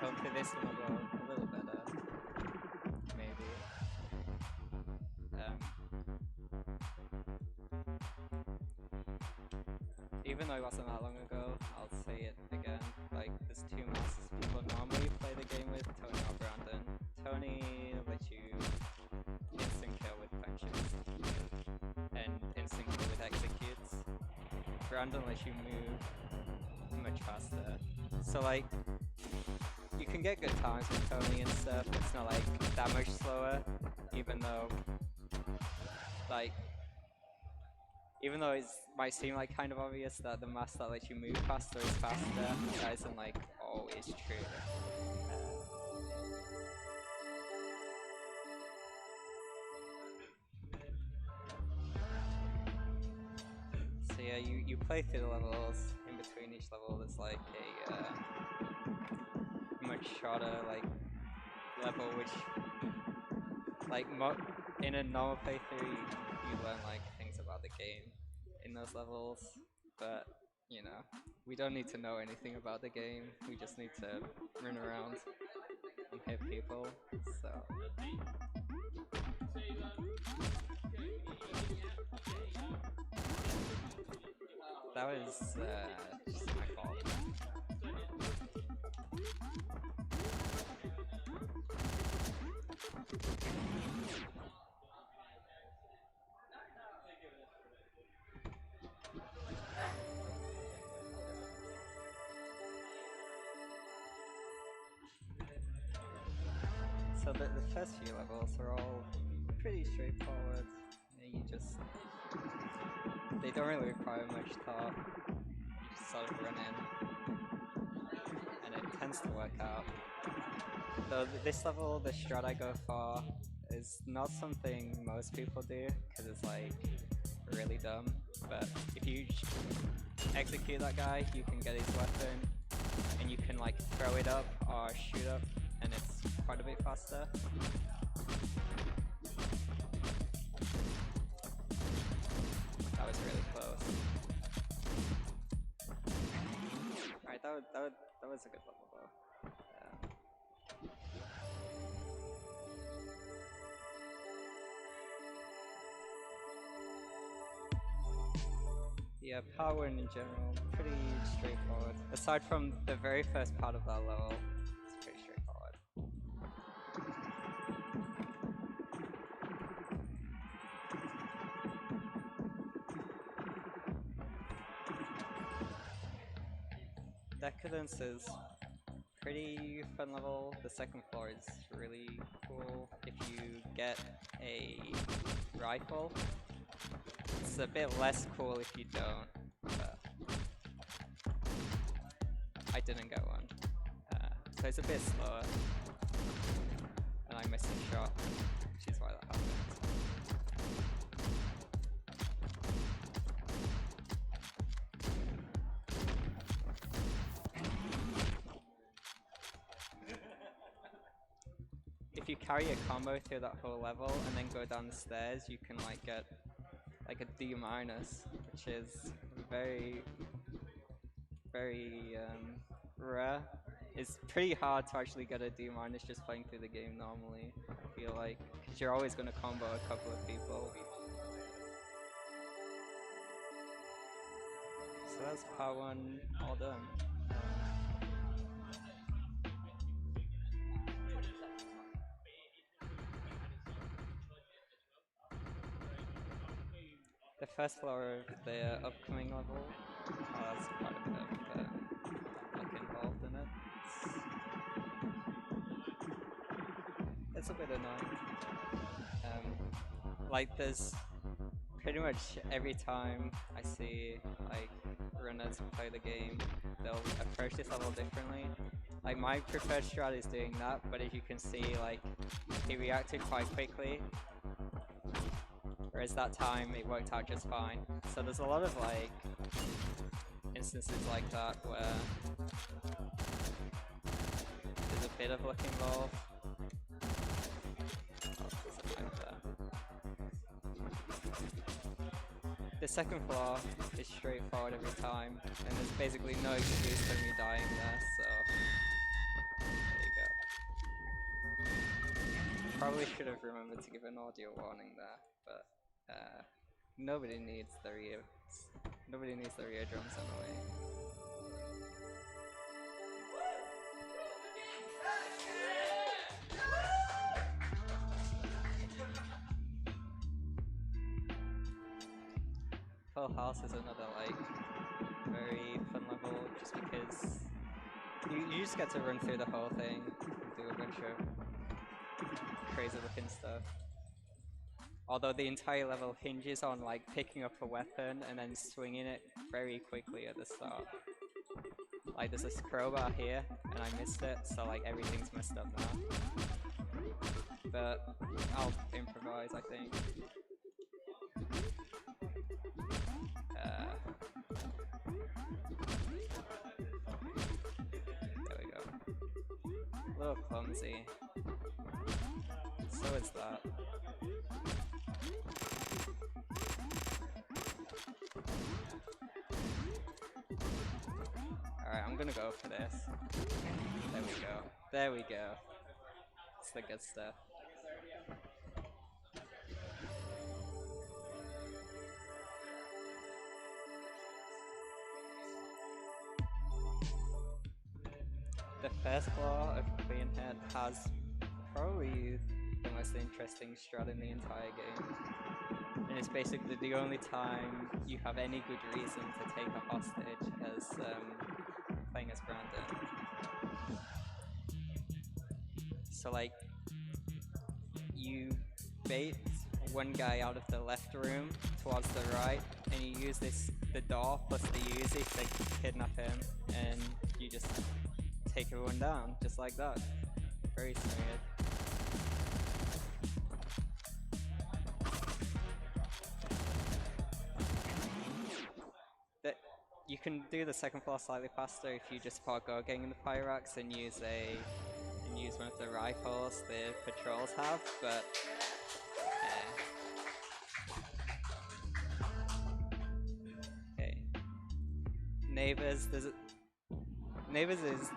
Hopefully this one will go a little better. Maybe. Even though it wasn't that long ago, I'll say it again. Like, there's two masters people normally play the game with, Tony or Brandon. Tony lets you instant kill with punches and instant kill with executes. Brandon lets you move much faster. So like, you can get good times with Tony and stuff. It's not like that much slower, even though it might seem like kind of obvious that the master that lets you move faster is faster. That isn't like always true. So yeah, you play through the levels. In between each level, there's like a much shorter like level, which like in a normal playthrough you learn like things about the game in those levels, but you know, we don't need to know anything about the game. We just need to run around and hit people. So. That was just my fault. So the first few levels are all pretty straightforward. They don't really require much thought. You just sort of run in, and it tends to work out. Though this level, the strat I go for is not something most people do, because it's like really dumb. But if you execute that guy, you can get his weapon, and you can like throw it up or shoot up, and it's quite a bit faster. That was really close. Alright, that was a good level though. Yeah, part 1 in general, pretty straightforward. Aside from the very first part of that level, it's pretty straightforward. Decadence is pretty fun level. The second floor is really cool. If you get a rifle, it's a bit less cool if you don't, but I didn't get one. So it's a bit slower, and I missed a shot, which is why that happened. If you carry a combo through that whole level and then go down the stairs, you can like get like a D-, which is very rare. It's pretty hard to actually get a D- just playing through the game normally, I feel like, because you're always going to combo a couple of people. So that's part 1 all done. The first floor of the upcoming level has quite a bit of luck involved in it. It's a bit annoying. Like there's pretty much every time I see like runners play the game, they'll approach this level differently. Like my preferred strat is doing that, but as you can see, like he reacted quite quickly. Whereas that time it worked out just fine. So there's a lot of like instances like that where there's a bit of luck involved. The second floor is straightforward every time, and there's basically no excuse for me dying there, so probably should have remembered to give an audio warning there, but nobody needs their eardrums anyway. Full House is another like very fun level, just because you just get to run through the whole thing and do a bunch of crazy looking stuff. Although the entire level hinges on like picking up a weapon and then swinging it very quickly at the start. Like there's this crowbar here and I missed it, so like everything's messed up now. But I'll improvise, I think. There we go. A little clumsy. So is that. Alright, I'm gonna go for this. There we go. There we go. It's the good stuff. The first floor of Queenhead has probably the most interesting strat in the entire game. And it's basically the only time you have any good reason to take a hostage as playing as Brandon. So like, you bait one guy out of the left room towards the right, and you use the door plus the Uzi to kidnap him, and you just take everyone down, just like that. Very smooth. You can do the second floor slightly faster if you just put Go Gang in the fire racks and use one of the rifles the patrols have, but okay. Neighbors is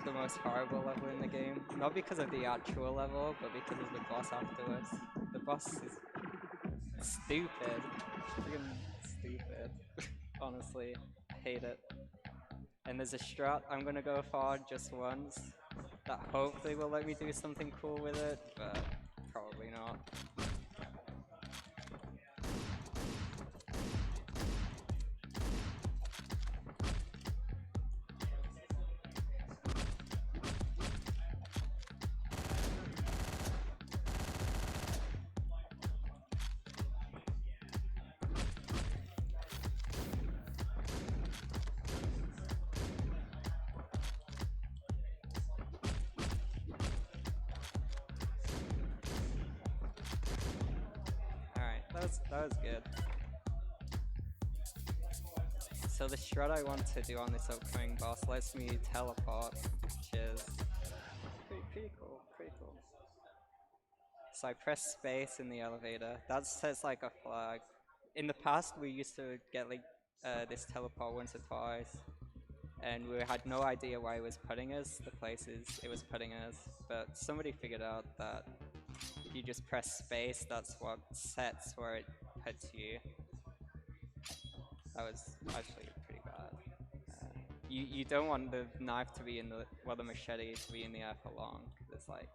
the most horrible level in the game, not because of the actual level, but because of the boss afterwards. The boss is stupid, freaking stupid. Honestly, I hate it. And there's a strat I'm gonna go for just once that hopefully will let me do something cool with it, but probably not. That was good. So the strat I want to do on this upcoming boss lets me teleport, which is pretty cool, So I press space in the elevator. That sets like a flag. In the past we used to get like this teleport once or twice, and we had no idea why it was putting us the places it was putting us, but somebody figured out that if you just press space, that's what sets where it puts you. That was actually pretty bad. You don't want the knife to be in the, well, the machete to be in the air for long, because it's like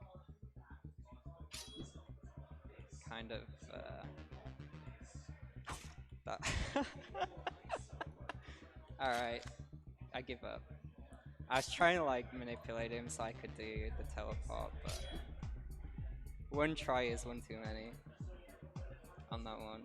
kind of that. Alright, I give up. I was trying to like manipulate him so I could do the teleport, but one try is one too many on that one.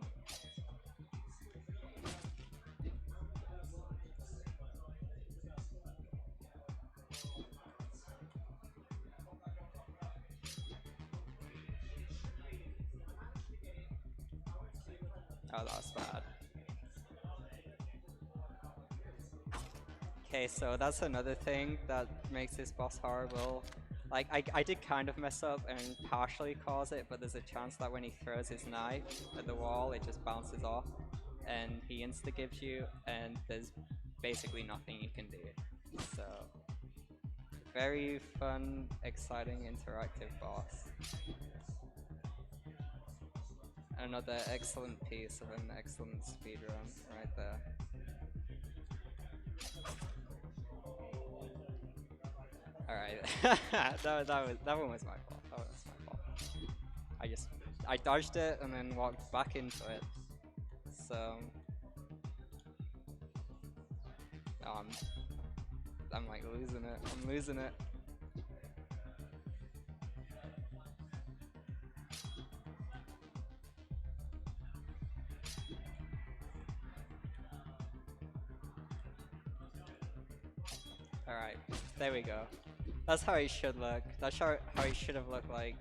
Oh, that was bad. Okay, so that's another thing that makes this boss horrible. Like, I did kind of mess up and partially cause it, but there's a chance that when he throws his knife at the wall, it just bounces off, and he insta-gives you, and there's basically nothing you can do. So, very fun, exciting, interactive boss. Another excellent piece of an excellent speedrun right there. Alright, that one was my fault. That one was my fault. I dodged it and then walked back into it. So oh, I'm like losing it. I'm losing it. Alright, there we go. That's how it should look. That's how it should have looked like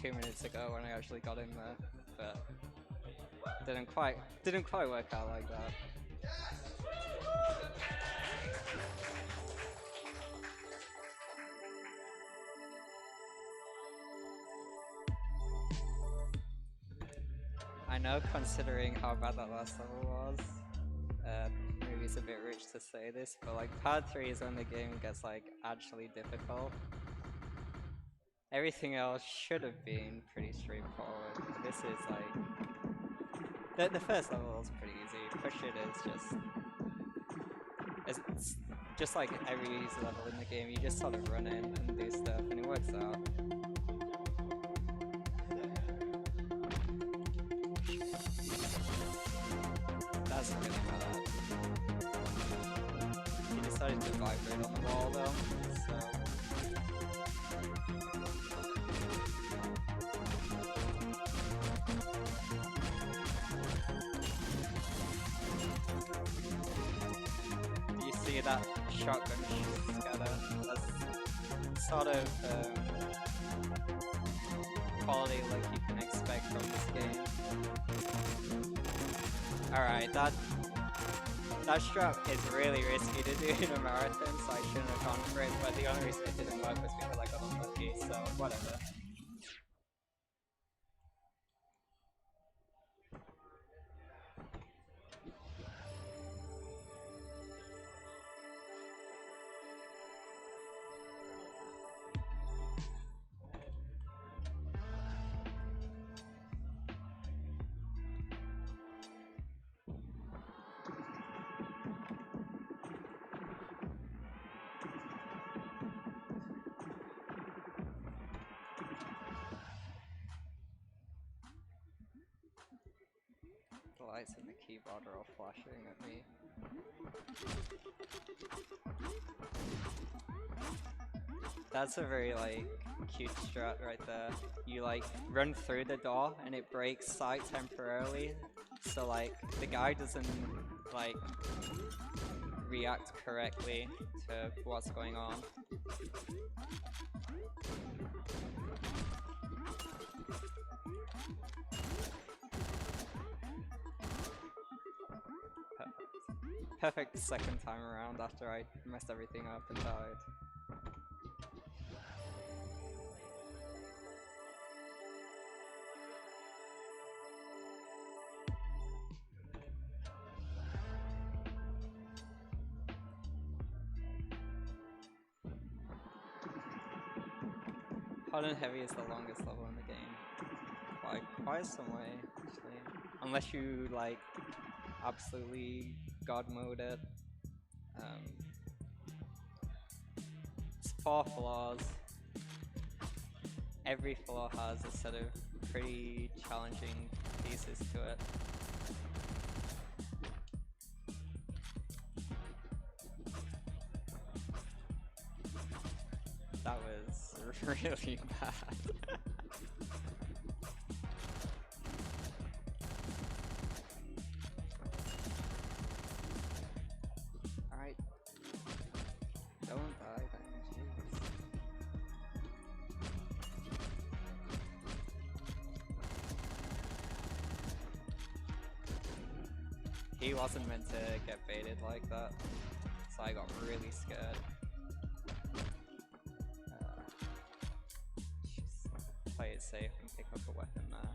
2 minutes ago when I actually got in there, but didn't quite work out like that. I know, considering how bad that last level was, maybe it's a bit rich to say this, but like part 3 is when the game gets like actually difficult. Everything else should have been pretty straightforward, but this is like the first level is pretty easy. Push it is it's just like every easy level in the game. You just sort of run in and do stuff, and it works out. That's really bad. He decided to vibrate on the wall though, so. Do you see that shotgun scatter? That's sort of quality like you can expect from this game. Alright, that strat is really risky to do in a marathon, so I shouldn't have gone for it, but the only reason it didn't work was because I got unlucky, so whatever. The lights in the keyboard are all flashing at me. That's a very like cute strat right there. You like run through the door and it breaks sight temporarily, so like the guy doesn't like react correctly to what's going on. Perfect second time around after I messed everything up and died. Hot and Heavy is the longest level in the game. Like, quite some way, actually. Unless you, like, absolutely god mode it. It's 4 floors. Every floor has a set of pretty challenging pieces to it. That was really bad. Alright. Don't die then, jeez. He wasn't meant to get baited like that, so I got really scared. Play it safe and pick up a weapon there.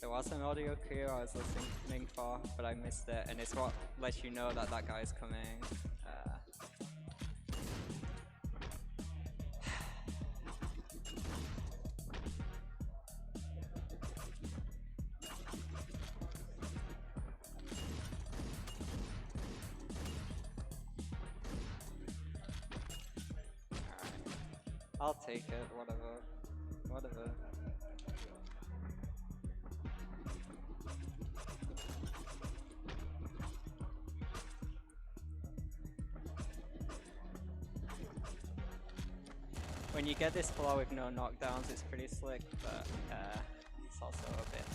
There was an audio cue I was listening for, but I missed it, and it's what lets you know that that guy's coming. I'll take it, whatever. Whatever. When you get this floor with no knockdowns, it's pretty slick, but it's also a bit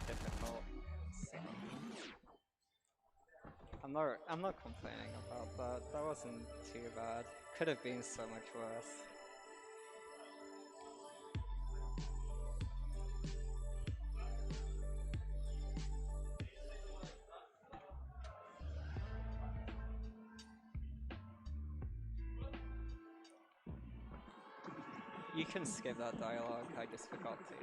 difficult. So I'm not complaining about that. That wasn't too bad. Could have been so much worse. You can skip that dialogue, I just forgot to.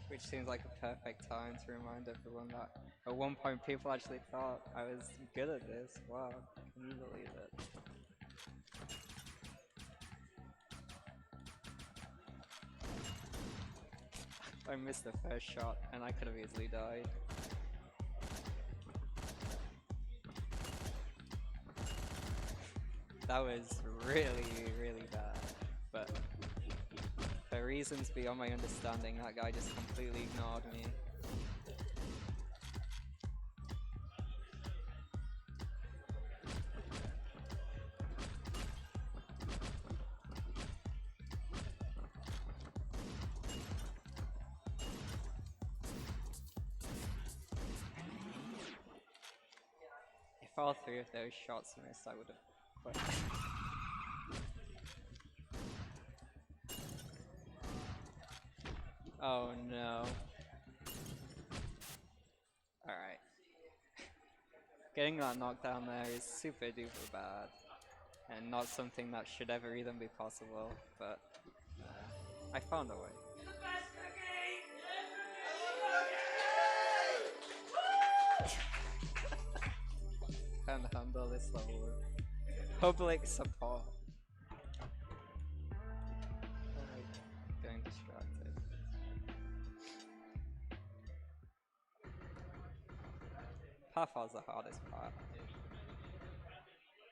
Which seems like a perfect time to remind everyone that at one point people actually thought I was good at this. Wow, can you believe it? I missed the first shot and I could have easily died. That was really, really bad, but for reasons beyond my understanding, that guy just completely ignored me. If all three of those shots missed, I would have quit. Oh no. Alright. Getting that knockdown there is super duper bad. And not something that should ever even be possible, but I found a way. Can't handle this level with public support. Getting distracted. Path was the hardest part.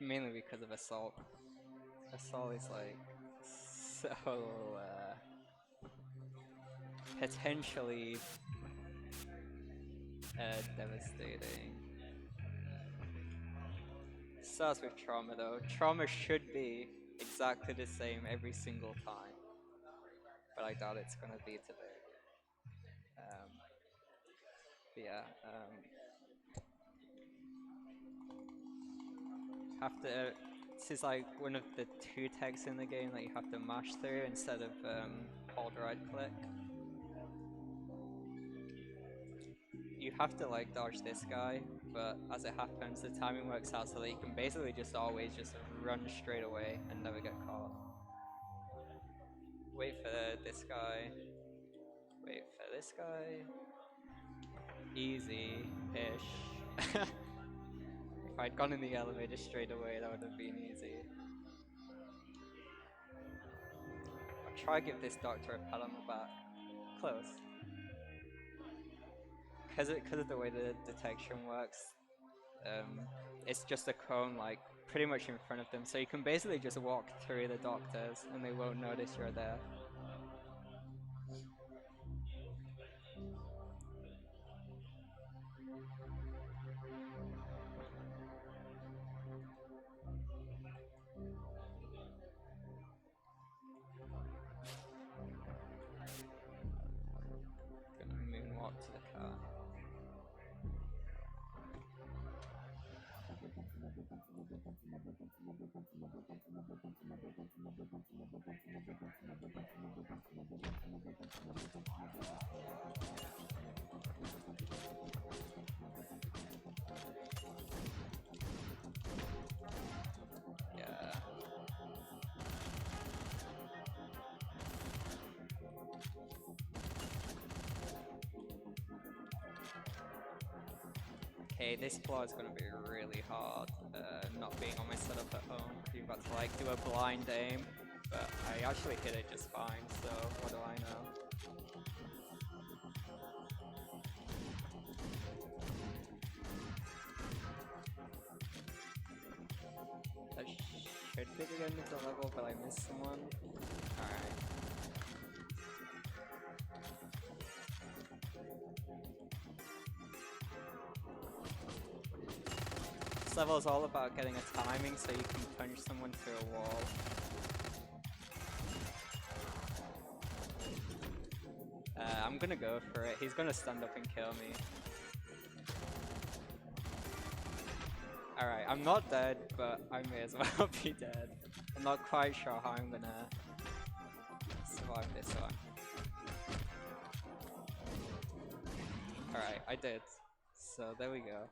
Mainly because of Assault. Assault is like so potentially devastating. Starts with Trauma though. Trauma should be exactly the same every single time, but I doubt it's gonna be today. But yeah, have to. This is like one of the two texts in the game that you have to mash through instead of hold right click. You have to like dodge this guy, but as it happens, the timing works out so that you can basically just always just run straight away and never get caught. Wait for this guy. Wait for this guy. Easy-ish. If I'd gone in the elevator straight away, that would have been easy. I'll try to give this doctor a pat on the back. Close. Because of the way the detection works, it's just a cone like pretty much in front of them, so you can basically just walk through the doctors and they won't notice you're there. Gonna moonwalk to the car. Yeah. Okay, this floor is gonna be really hard, not being on my setup at home. You've got to like do a blind aim, but I actually hit it just fine, so what do I know? should be the end of the level, but I missed someone. Alright. This level is all about getting a timing so you can punch someone through a wall. I'm gonna go for it. He's gonna stand up and kill me. Alright, I'm not dead, but I may as well be dead. I'm not quite sure how I'm gonna survive this one. Alright, I did. So there we go.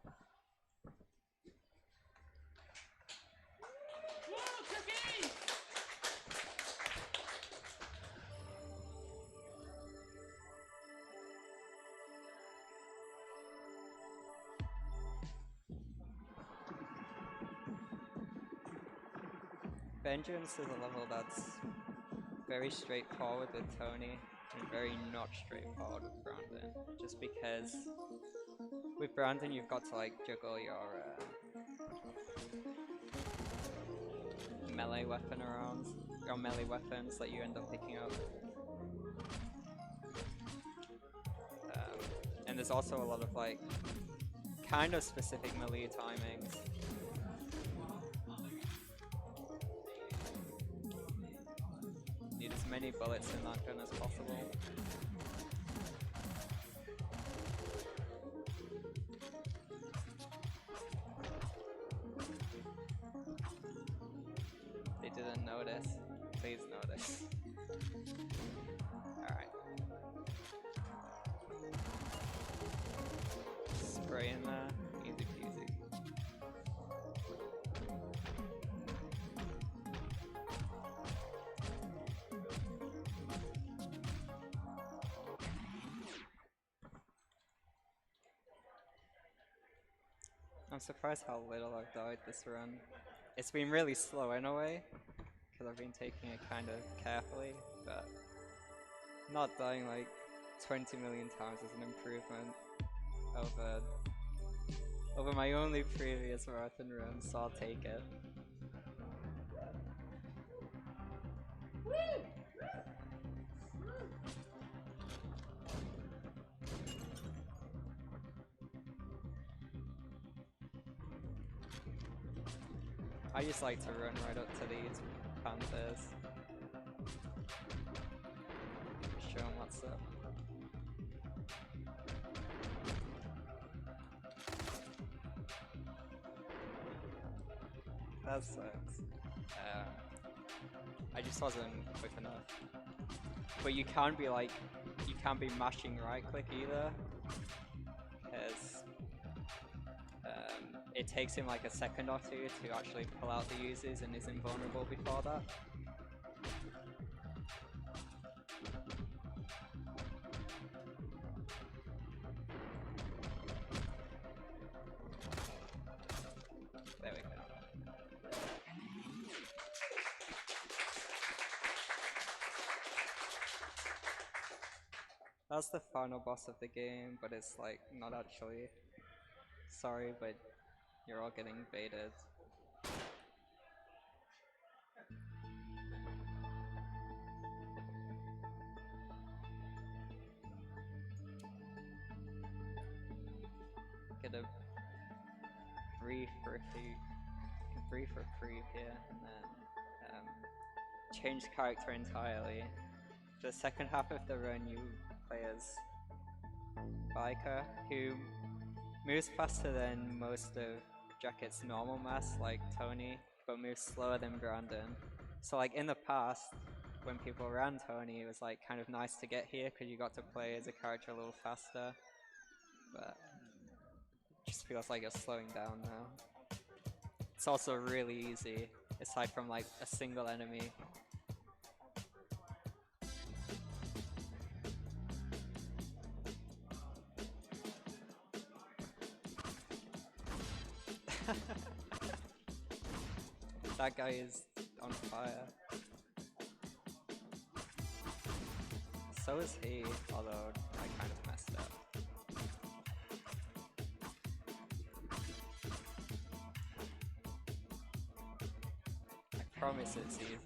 Vengeance is a level that's very straightforward with Tony and very not straightforward with Brandon. Just because with Brandon you've got to like juggle your melee weapon around, your melee weapons that you end up picking up. And there's also a lot of like kind of specific melee timings. Need as many bullets in that gun as possible. They didn't notice. Please notice. Alright. Spray in there. Easy peasy. I'm surprised how little I've died this run. It's been really slow in a way, because I've been taking it kind of carefully, but not dying like 20 million times is an improvement over my only previous marathon run, so I'll take it. I just like to run right up to these panthers. Show them what's up. That sucks. I just wasn't quick enough. But you can't be like, you can't be mashing right click either, because it takes him like a second or two to actually pull out the uses and is invulnerable before that. There we go. That's the final boss of the game, but it's like not actually. Sorry, but you're all getting baited. Get a brief reprieve here, and then change character entirely. For the second half of the run, you play as Biker, who moves faster than most of Jacket's normal mass, like Tony, but moves slower than Brandon. So like in the past, when people ran Tony, it was like kind of nice to get here because you got to play as a character a little faster, but it just feels like you're slowing down now. It's also really easy, aside from like a single enemy. That guy is on fire. So is he, although I kind of messed up. I promise it's easy.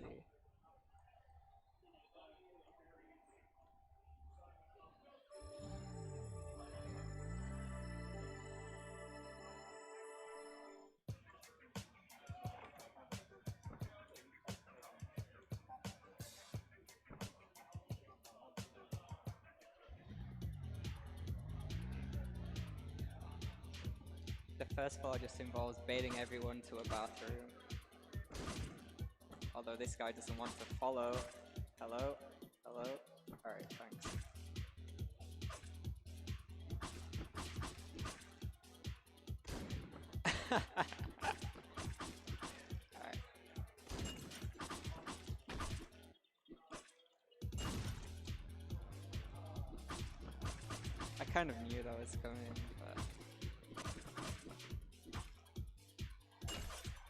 The first floor just involves baiting everyone to a bathroom. Although this guy doesn't want to follow. Hello? Hello? Alright, thanks. Alright. I kind of knew that was coming, but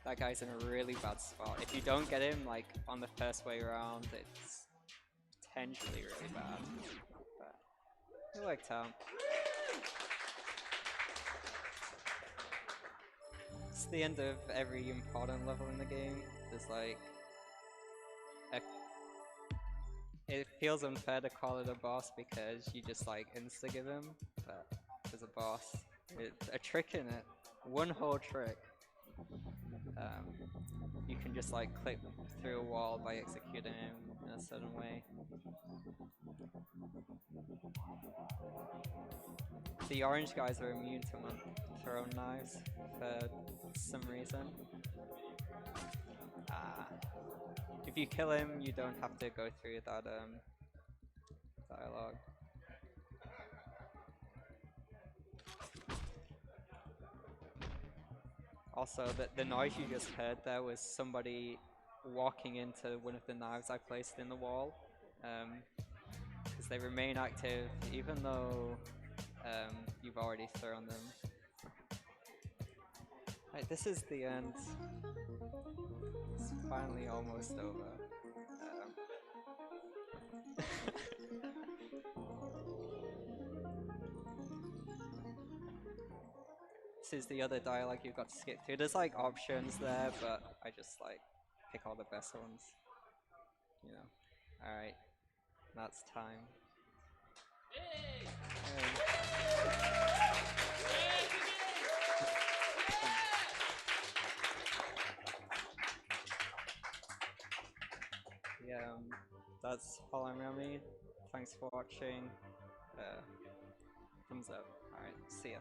that guy's in a really bad spot. If you don't get him like on the first way around, it's potentially really bad. But it worked out. It's the end of every important level in the game. There's like it feels unfair to call it a boss because you just like insta-give him, but there's a boss. It's a trick in it. One whole trick. You can just like click through a wall by executing him in a certain way. The orange guys are immune to thrown knives for some reason. If you kill him, you don't have to go through that dialogue. Also, the noise you just heard there was somebody walking into one of the knives I placed in the wall, because they remain active even though you've already thrown them. Right, this is the end. It's finally almost over. This is the other dialogue you've got to skip through. There's like options there, but I just like pick all the best ones. You know. Alright. That's time. Yeah, that's all I'm Rami. Thanks for watching. Thumbs up. Alright, see ya.